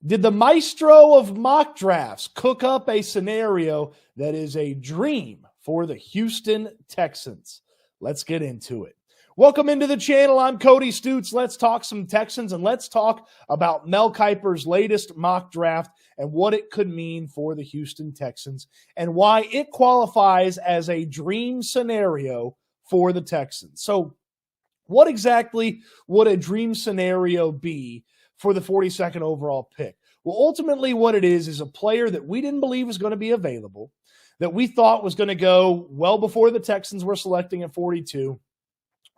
Did the maestro of mock drafts cook up a scenario that is a dream for the Houston Texans? Let's get into it. Welcome into the channel. I'm Cody Stoots. Let's talk some Texans, and let's talk about Mel Kiper's latest mock draft and what it could mean for the Houston Texans and why it qualifies as a dream scenario for the Texans. So what exactly would a dream scenario be for the 42nd overall pick? Well, ultimately what it is a player that we didn't believe was going to be available, that we thought was going to go well before the Texans were selecting at 42,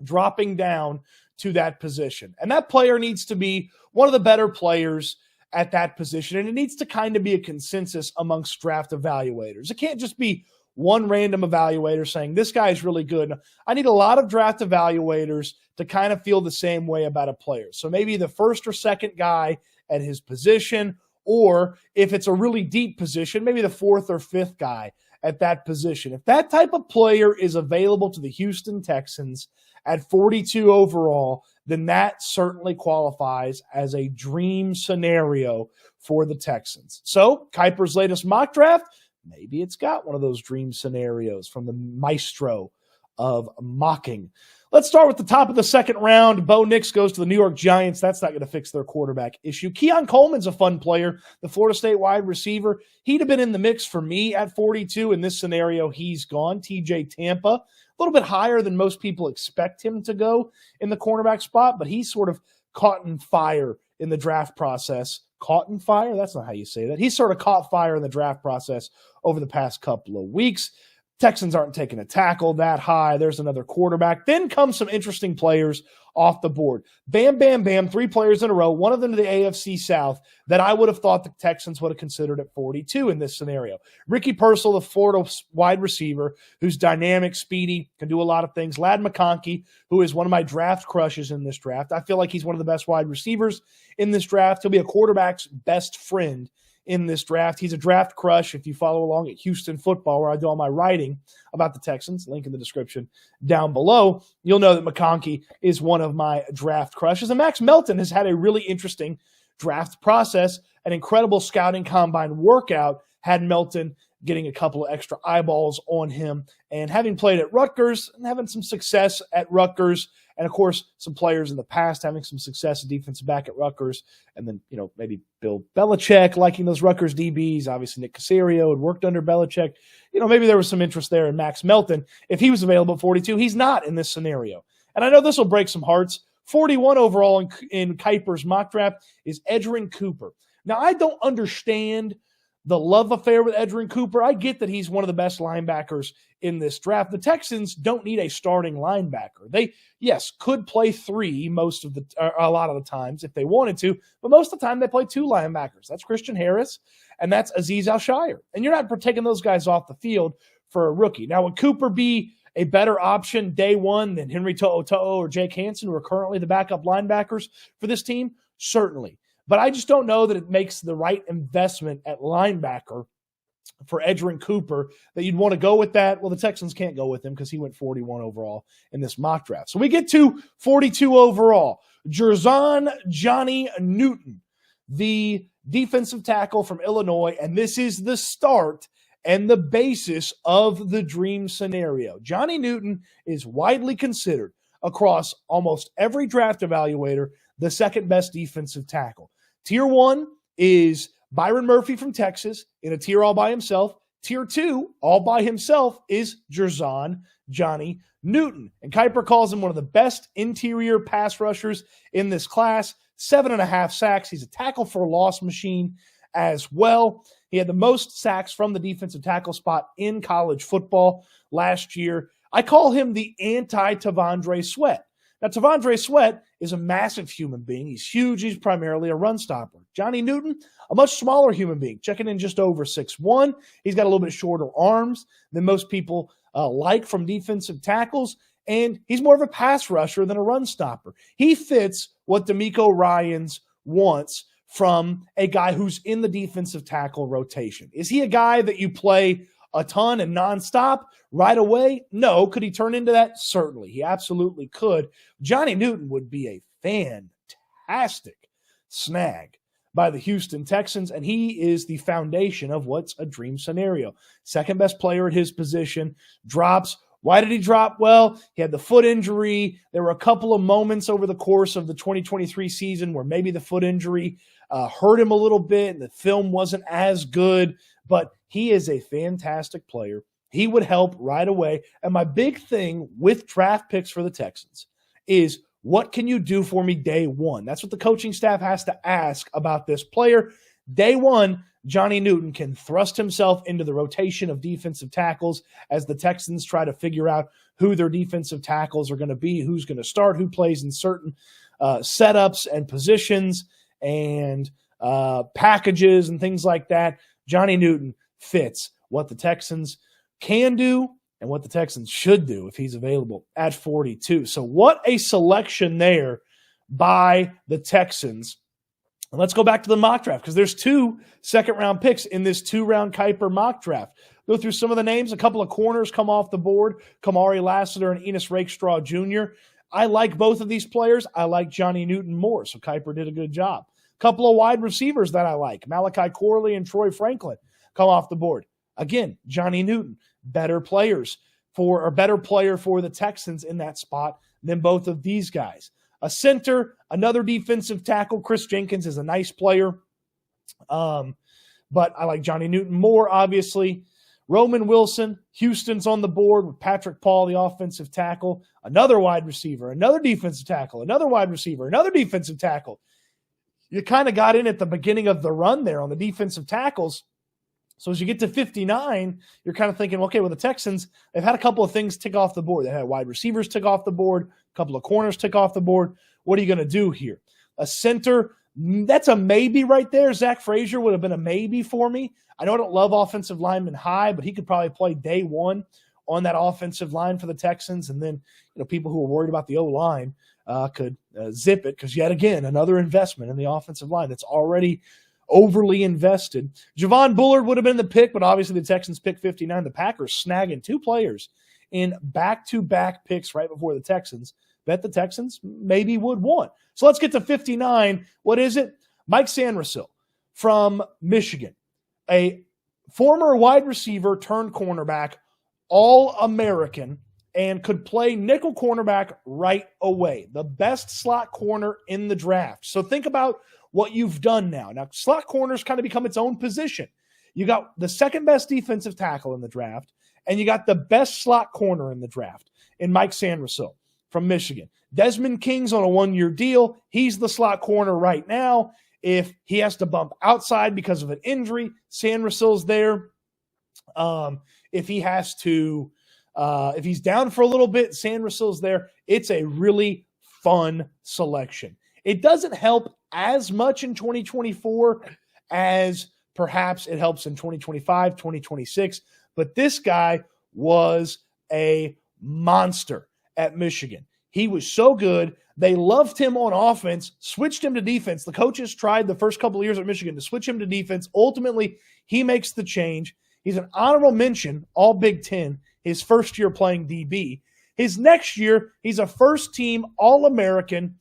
dropping down to that position. And that player needs to be one of the better players at that position, and it needs to kind of be a consensus amongst draft evaluators. It can't just be one random evaluator saying, this guy is really good. I need a lot of draft evaluators to kind of feel the same way about a player. So maybe the first or second guy at his position, or if it's a really deep position, maybe the fourth or fifth guy at that position. If that type of player is available to the Houston Texans at 42 overall, then that certainly qualifies as a dream scenario for the Texans. So Kiper's latest mock draft, maybe it's got one of those dream scenarios from the maestro of mocking. Let's start with the top of the second round. Bo Nix goes to the New York Giants. That's not going to fix their quarterback issue. Keon Coleman's a fun player, the Florida State wide receiver. He'd have been in the mix for me at 42. In this scenario, he's gone. TJ Tampa, a little bit higher than most people expect him to go in the cornerback spot, but he's sort of caught in fire in the draft process. Caught in fire? That's not how you say that. He sort of caught fire in the draft process over the past couple of weeks. Texans aren't taking a tackle that high. There's another quarterback. Then comes some interesting players off the board. Bam, bam, bam, 3 players in a row, one of them to the AFC South that I would have thought the Texans would have considered at 42 in this scenario. Ricky Pearsall, the Florida wide receiver, who's dynamic, speedy, can do a lot of things. Ladd McConkey, who is one of my draft crushes in this draft. I feel like he's one of the best wide receivers in this draft. He'll be a quarterback's best friend in this draft. He's a draft crush. If you follow along at Houston Football, where I do all my writing about the Texans, link in the description down below, you'll know that McConkey is one of my draft crushes. And Max Melton has had a really interesting draft process. An incredible scouting combine workout had Melton getting a couple of extra eyeballs on him, and having played at Rutgers and having some success at Rutgers, and of course some players in the past having some success at defensive back at Rutgers, and then maybe Bill Belichick liking those Rutgers DBs. Obviously Nick Caserio had worked under Belichick. Maybe there was some interest there in Max Melton. If he was available at 42, he's not in this scenario. And I know this will break some hearts. 41 overall in Kiper's mock draft is Edgerrin Cooper. Now, I don't understand the love affair with Edgerrin Cooper. I get that he's one of the best linebackers in this draft. The Texans don't need a starting linebacker. They, yes, could play 3 a lot of the times if they wanted to, but most of the time they play 2 linebackers. That's Christian Harris and that's Azeez Al-Shaair. And you're not taking those guys off the field for a rookie. Now, would Cooper be a better option day one than Henry To'oTo'o or Jake Hansen, who are currently the backup linebackers for this team? Certainly. But I just don't know that it makes the right investment at linebacker for Edgerrin Cooper, that you'd want to go with that. Well, the Texans can't go with him because he went 41 overall in this mock draft. So we get to 42 overall. Jer'Zhan Johnny Newton, the defensive tackle from Illinois, and this is the start and the basis of the dream scenario. Johnny Newton is widely considered across almost every draft evaluator the second best defensive tackle. Tier 1 is Byron Murphy from Texas in a tier all by himself. Tier 2, all by himself, is Jer'Zhan Johnny Newton. And Kiper calls him one of the best interior pass rushers in this class. 7.5 sacks. He's a tackle for loss machine as well. He had the most sacks from the defensive tackle spot in college football last year. I call him the anti-T'Vondre Sweat. Now, T'Vondre Sweat is a massive human being. He's huge. He's primarily a run stopper. Johnny Newton, a much smaller human being, checking in just over 6'1". He's got a little bit shorter arms than most people like from defensive tackles, and he's more of a pass rusher than a run stopper. He fits what DeMeco Ryans wants from a guy who's in the defensive tackle rotation. Is he a guy that you play a ton and nonstop right away? No. Could he turn into that? Certainly. He absolutely could. Johnny Newton would be a fantastic snag by the Houston Texans, and he is the foundation of what's a dream scenario. Second best player at his position, drops. Why did he drop? Well, he had the foot injury. There were a couple of moments over the course of the 2023 season where maybe the foot injury hurt him a little bit and the film wasn't as good, but he is a fantastic player. He would help right away. And my big thing with draft picks for the Texans is, what can you do for me day one? That's what the coaching staff has to ask about this player. Day one, Johnny Newton can thrust himself into the rotation of defensive tackles as the Texans try to figure out who their defensive tackles are going to be, who's going to start, who plays in certain setups and positions and packages and things like that. Johnny Newton fits what the Texans can do and what the Texans should do if he's available at 42. So what a selection there by the Texans. And let's go back to the mock draft because there's 2 second-round picks in this 2-round Kiper mock draft. Go through some of the names. A couple of corners come off the board, Kamari Lassiter and Enos Rakestraw Jr. I like both of these players. I like Johnny Newton more, so Kiper did a good job. A couple of wide receivers that I like, Malachi Corley and Troy Franklin, come off the board. Again, Johnny Newton, better player for the Texans in that spot than both of these guys. A center, another defensive tackle, Chris Jenkins is a nice player, but I like Johnny Newton more, obviously. Roman Wilson, Houston's on the board with Patrick Paul, the offensive tackle, another wide receiver, another defensive tackle, another wide receiver, another defensive tackle. You kind of got in at the beginning of the run there on the defensive tackles. So as you get to 59, you're kind of thinking, okay, well, the Texans, they've had a couple of things tick off the board. They had wide receivers tick off the board, a couple of corners tick off the board. What are you going to do here? A center, that's a maybe right there. Zach Frazier would have been a maybe for me. I know I don't love offensive linemen high, but he could probably play day one on that offensive line for the Texans. And then, people who are worried about the O-line could zip it because, yet again, another investment in the offensive line that's already overly invested. Javon Bullard would have been the pick, but obviously the Texans pick 59. The Packers snagging 2 players in back-to-back picks right before the Texans. Bet the Texans maybe would want. So let's get to 59. What is it? Mike Sanderson from Michigan, a former wide receiver turned cornerback, All-American, and could play nickel cornerback right away. The best slot corner in the draft. So think about what you've done now. Now, slot corners kind of become its own position. You got the second best defensive tackle in the draft, and you got the best slot corner in the draft in Mike Sanderson from Michigan. Desmond King's on a 1-year deal. He's the slot corner right now. If he has to bump outside because of an injury, Sanderson's there. If he has to, if he's down for a little bit, Sanderson's there. It's a really fun selection. It doesn't help as much in 2024 as perhaps it helps in 2025, 2026. But this guy was a monster at Michigan. He was so good. They loved him on offense, switched him to defense. The coaches tried the first couple of years at Michigan to switch him to defense. Ultimately, he makes the change. He's an honorable mention, all Big Ten, his first year playing DB. His next year, he's a first-team All-American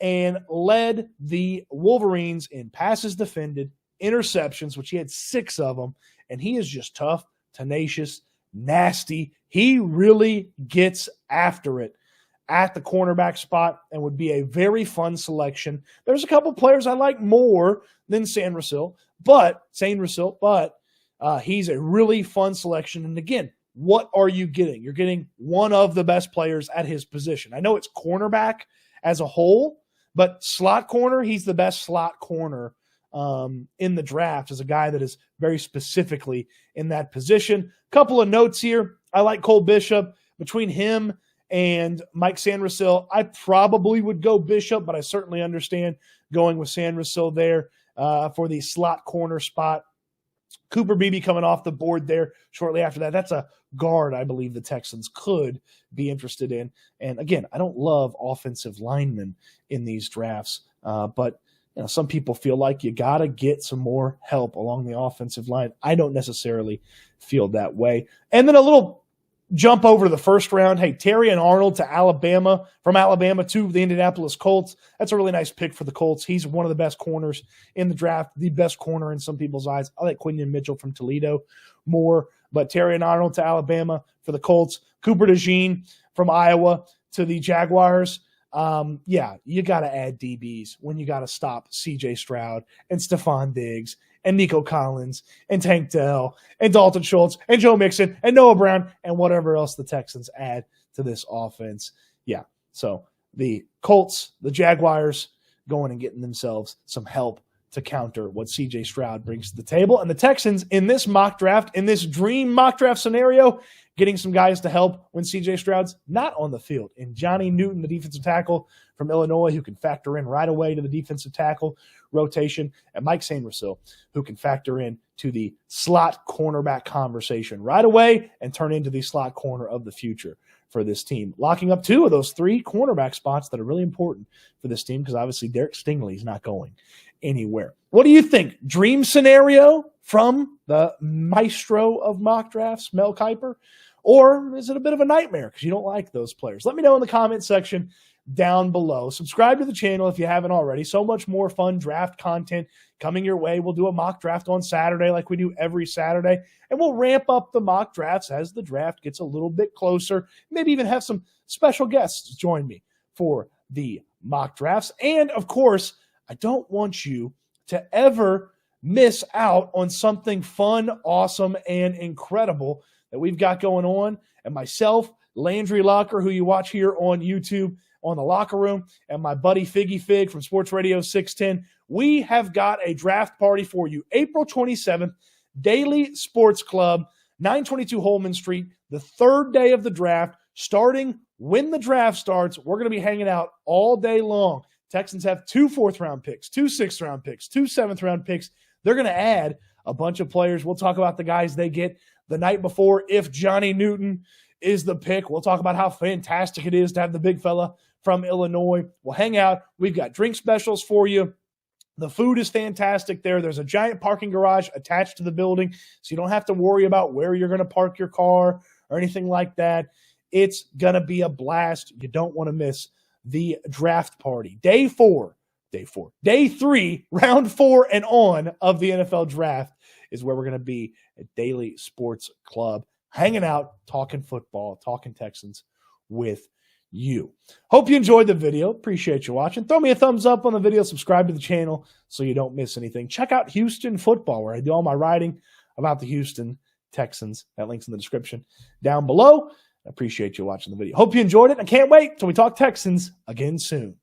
and led the Wolverines in passes defended, interceptions, which he had 6 of them, and he is just tough, tenacious, nasty. He really gets after it at the cornerback spot and would be a very fun selection. There's a couple players I like more than Sanderson, but he's a really fun selection. And again, what are you getting? You're getting one of the best players at his position. I know it's cornerback as a whole, but slot corner, he's the best slot corner in the draft as a guy that is very specifically in that position. Couple of notes here. I like Cole Bishop. Between him and Mike Sanderson, I probably would go Bishop, but I certainly understand going with Sanderson there for the slot corner spot. Cooper Beebe coming off the board there shortly after that. That's a guard I believe the Texans could be interested in. And again, I don't love offensive linemen in these drafts, but some people feel like you got to get some more help along the offensive line. I don't necessarily feel that way. And then a little jump over to the first round. Hey, Terry and Arnold to Alabama, from Alabama to the Indianapolis Colts. That's a really nice pick for the Colts. He's one of the best corners in the draft, the best corner in some people's eyes. I like Quinion Mitchell from Toledo more, but Terry and Arnold to Alabama for the Colts. Cooper DeJean from Iowa to the Jaguars. Yeah, you got to add DBs when you got to stop C.J. Stroud and Stephon Diggs and Nico Collins and Tank Dell and Dalton Schultz and Joe Mixon and Noah Brown and whatever else the Texans add to this offense. Yeah, so the Colts, the Jaguars, going and getting themselves some help to counter what C.J. Stroud brings to the table. And the Texans in this mock draft, in this dream mock draft scenario, getting some guys to help when C.J. Stroud's not on the field. And Johnny Newton, the defensive tackle from Illinois, who can factor in right away to the defensive tackle rotation, and Mike Sainrissil, who can factor in to the slot cornerback conversation right away and turn into the slot corner of the future for this team. Locking up 2 of those 3 cornerback spots that are really important for this team because obviously Derek Stingley is not going anywhere. What do you think? Dream scenario from the maestro of mock drafts, Mel Kiper? Or is it a bit of a nightmare because you don't like those players? Let me know in the comment section down below. Subscribe to the channel if you haven't already. So much more fun draft content coming your way. We'll do a mock draft on Saturday like we do every Saturday, and we'll ramp up the mock drafts as the draft gets a little bit closer. Maybe even have some special guests join me for the mock drafts. And, of course, I don't want you to ever miss out on something fun, awesome, and incredible that we've got going on. And myself, Landry Locker, who you watch here on YouTube on The Locker Room, and my buddy Figgy Fig from Sports Radio 610, we have got a draft party for you. April 27th, Daily Sports Club, 922 Holman Street, the third day of the draft, starting when the draft starts. We're going to be hanging out all day long. Texans have 2 4th-round picks, 2 6th-round picks, 2 7th-round picks. They're going to add a bunch of players. We'll talk about the guys they get the night before. If Johnny Newton is the pick, we'll talk about how fantastic it is to have the big fella from Illinois. We'll hang out. We've got drink specials for you. The food is fantastic there. There's a giant parking garage attached to the building, so you don't have to worry about where you're going to park your car or anything like that. It's going to be a blast. You don't want to miss the draft party. Day 3, round 4 and on of the NFL draft is where we're going to be at Daily Sports Club, hanging out, talking football, talking Texans with you. Hope you enjoyed the video. Appreciate you watching. Throw me a thumbs up on the video. Subscribe to the channel so you don't miss anything. Check out Houston Football, where I do all my writing about the Houston Texans. That link's in the description down below. I appreciate you watching the video. Hope you enjoyed it. I can't wait till we talk Texans again soon.